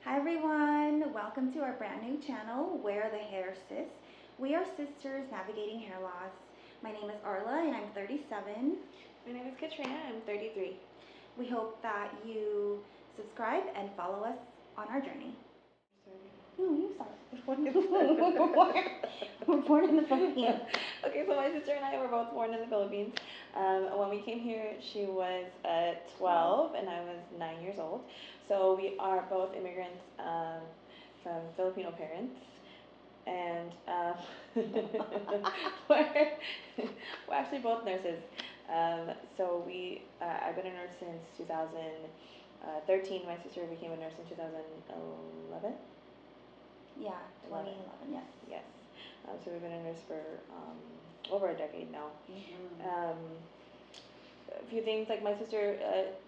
Hi everyone, welcome to our brand new channel, Where the Hair Sis. We are sisters navigating hair loss. My name is Arlah and I'm 37. My name is Katrina, I'm 33. We hope that you subscribe and follow us on our journey. No, you start. We're born in the Philippines. Okay, so my sister and I were both born in the Philippines. When we came here, she was 12 and I was 9 years old. So we are both immigrants from Filipino parents. And we're actually both nurses. So I've been a nurse since 2013. My sister became a nurse in 2011. Yeah, 2011, yes. Yes. So we've been a nurse for over a decade now. A few things, like my sister,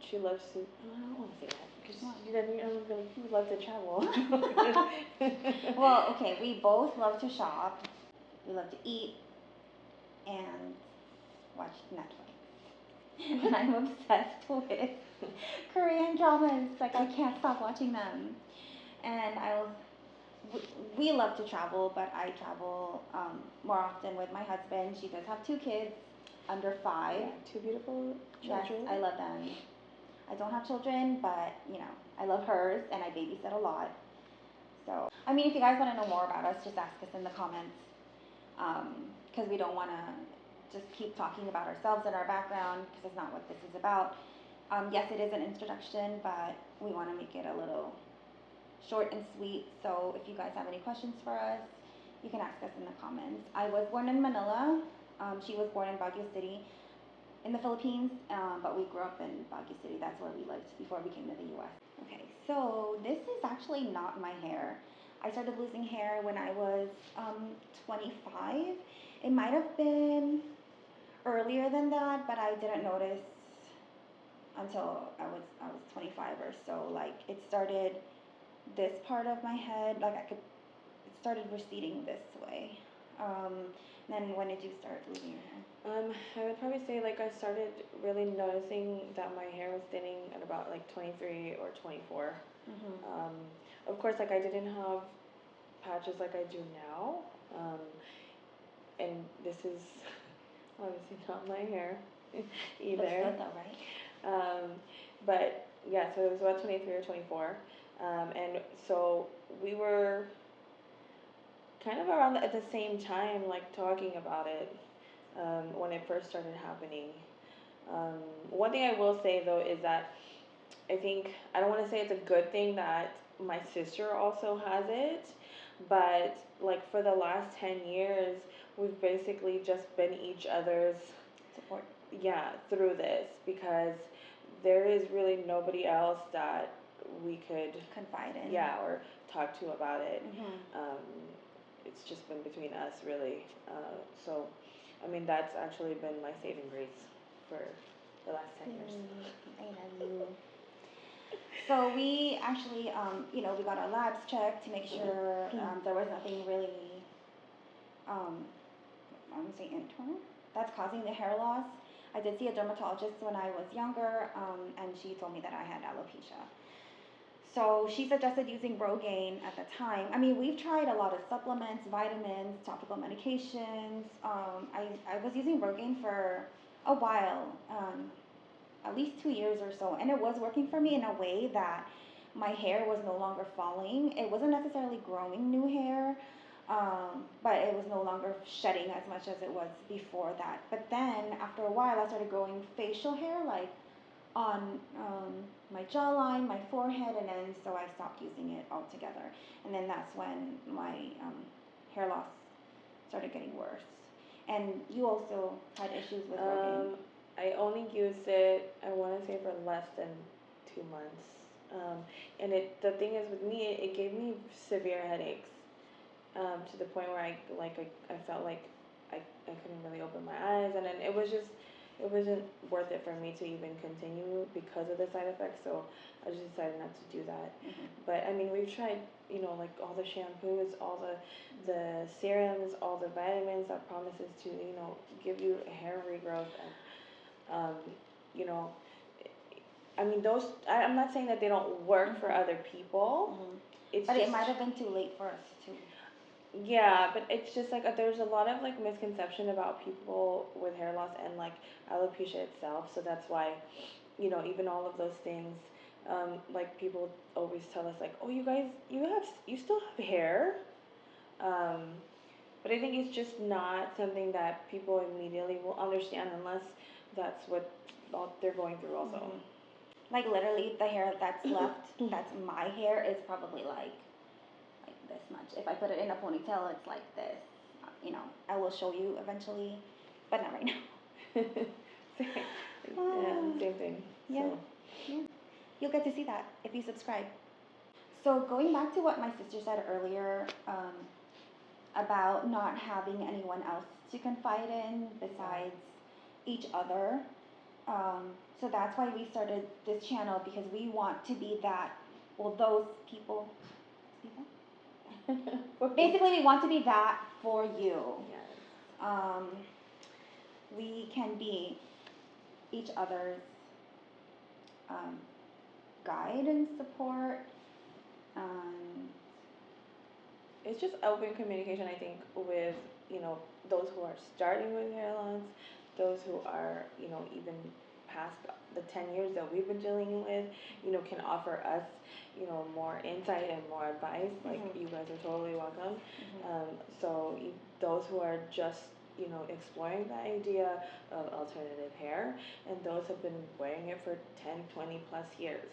she loves to, I don't want to say that, because she loves to travel. Well, okay, we both love to shop, we love to eat, and watch Netflix. And I'm obsessed with Korean dramas, like I can't stop watching them. And we love to travel, but I travel more often with my husband. She does have 2 kids under 5. Yeah, 2 beautiful children. Yes, I love them. I don't have children, but you know, I love hers and I babysit a lot. So, I mean, if you guys want to know more about us, just ask us in the comments, because we don't want to just keep talking about ourselves and our background, because it's not what this is about. Yes, it is an introduction, but we want to make it a little short and sweet. So if you guys have any questions for us, you can ask us in the comments. I was born in Manila. She was born in Baguio City in the Philippines, but we grew up in Baguio City. That's where we lived before we came to the US. Okay, so this is actually not my hair. I started losing hair when I was 25. It might have been earlier than that, but I didn't notice until I was 25 or so. Like, it started this part of my head, like it started receding this way. Then when did you start losing your hair? I would probably say, like, I started really noticing that my hair was thinning at about like 23 or 24. Of course, like, I didn't have patches like I do now, and this is obviously not my hair either. Looks good though, right? But yeah, so it was about 23 or 24. And so we were kind of around at the same time, like, talking about it when it first started happening. One thing I will say though is that I think, I don't want to say it's a good thing that my sister also has it, but like for the last 10 years, we've basically just been each other's support. Yeah, through this, because there is really nobody else that we could confide in. Yeah, or talk to about it. It's just been between us, really. So, I mean, that's actually been my saving grace for the last 10 years. I love you. So we actually, we got our labs checked to make sure there was nothing really, I would say internal, that's causing the hair loss. I did see a dermatologist when I was younger, and she told me that I had alopecia. So she suggested using Rogaine at the time. I mean, we've tried a lot of supplements, vitamins, topical medications. I was using Rogaine for a while, at least 2 years or so, and it was working for me in a way that my hair was no longer falling. It wasn't necessarily growing new hair, but it was no longer shedding as much as it was before that. But then after a while, I started growing facial hair, like on my jawline, my forehead, and then so I stopped using it altogether. And then that's when my hair loss started getting worse. And you also had issues with Rogaine. I only used it, I want to say, for less than 2 months. And the thing is with me, it gave me severe headaches, to the point where I felt like I couldn't really open my eyes, and then it wasn't worth it for me to even continue because of the side effects. So I just decided not to do that. But I mean, we've tried, like all the shampoos, all the serums, all the vitamins that promises to, give you a hair regrowth. And I mean, I'm not saying that they don't work for other people. It's but it might have been too late for us too. Yeah, but it's just like there's a lot of like misconception about people with hair loss and like alopecia itself. So that's why, you know, even all of those things, like people always tell us like, oh, you guys, you still have hair. But I think it's just not something that people immediately will understand unless that's what they're going through also. Like literally the hair that's left, that's my hair, is probably like this much. If I put it in a ponytail, it's like this. You know, I will show you eventually, but not right now. Same thing. Yeah. So. Yeah. You'll get to see that if you subscribe. So going back to what my sister said earlier, about not having anyone else to confide in besides each other. So that's why we started this channel, because we want to be that, well, those people. Basically, we want to be that for you. Yes. We can be each other's guide and support. It's just open communication, I think, with, you know, those who are starting with hair loss, those who are, you know, even past the 10 years that we've been dealing with, you know, can offer us, you know, more insight and more advice. Like, you guys are totally welcome. So those who are just, you know, exploring the idea of alternative hair, and those have been wearing it for 10, 20 plus years.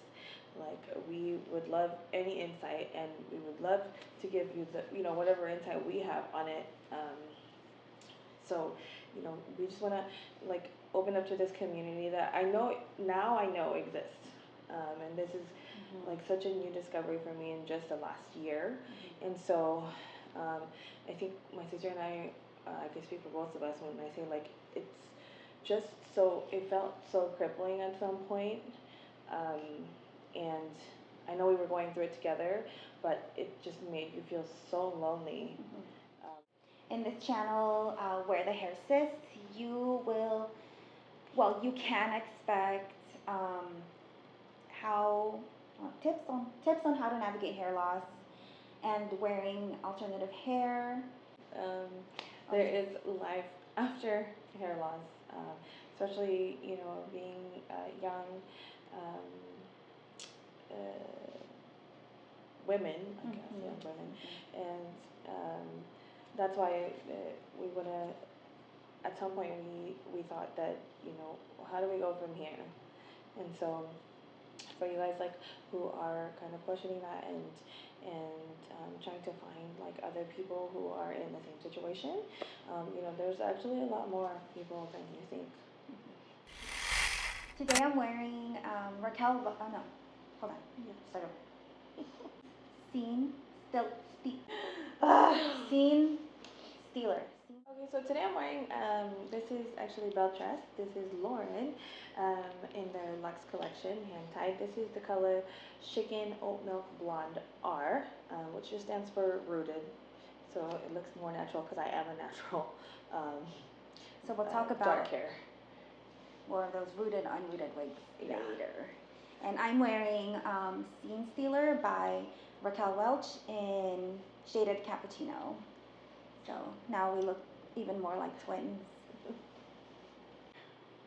Like, we would love any insight, and we would love to give you the, you know, whatever insight we have on it. So, you know, we just want to, like, open up to this community that I know exists. And this is, like, such a new discovery for me in just the last year. And so, I think my sister and I can speak for both of us when I say, like, it's just so, it felt so crippling at some point. And I know we were going through it together, but it just made you feel so lonely. In this channel, Where the Hair Sits, you can expect tips on how to navigate hair loss and wearing alternative hair. There is life after hair loss, especially, you know, being young. Women, I guess, young women, and that's why we want to. At some point, we thought that, you know, how do we go from here? And so, for you guys like who are kind of questioning that and trying to find like other people who are in the same situation, you know, there's actually a lot more people than you think. Today I'm wearing Raquel. Oh no, hold on. Start over. Scene Stealer. Okay, so today I'm wearing, this is actually BelleTress. This is Lauren in their Lux collection, hand-tied. This is the color Shaken Oatmeal Blonde R, which just stands for rooted. So it looks more natural because I am a natural. So we'll talk about dark hair. More of those rooted, unrooted wigs later. And I'm wearing Scene Stealer by Raquel Welch in Shaded Cappucino. So now we look even more like twins.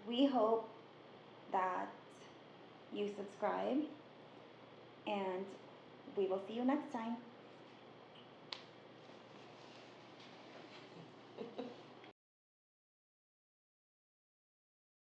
We hope that you subscribe, and we will see you next time.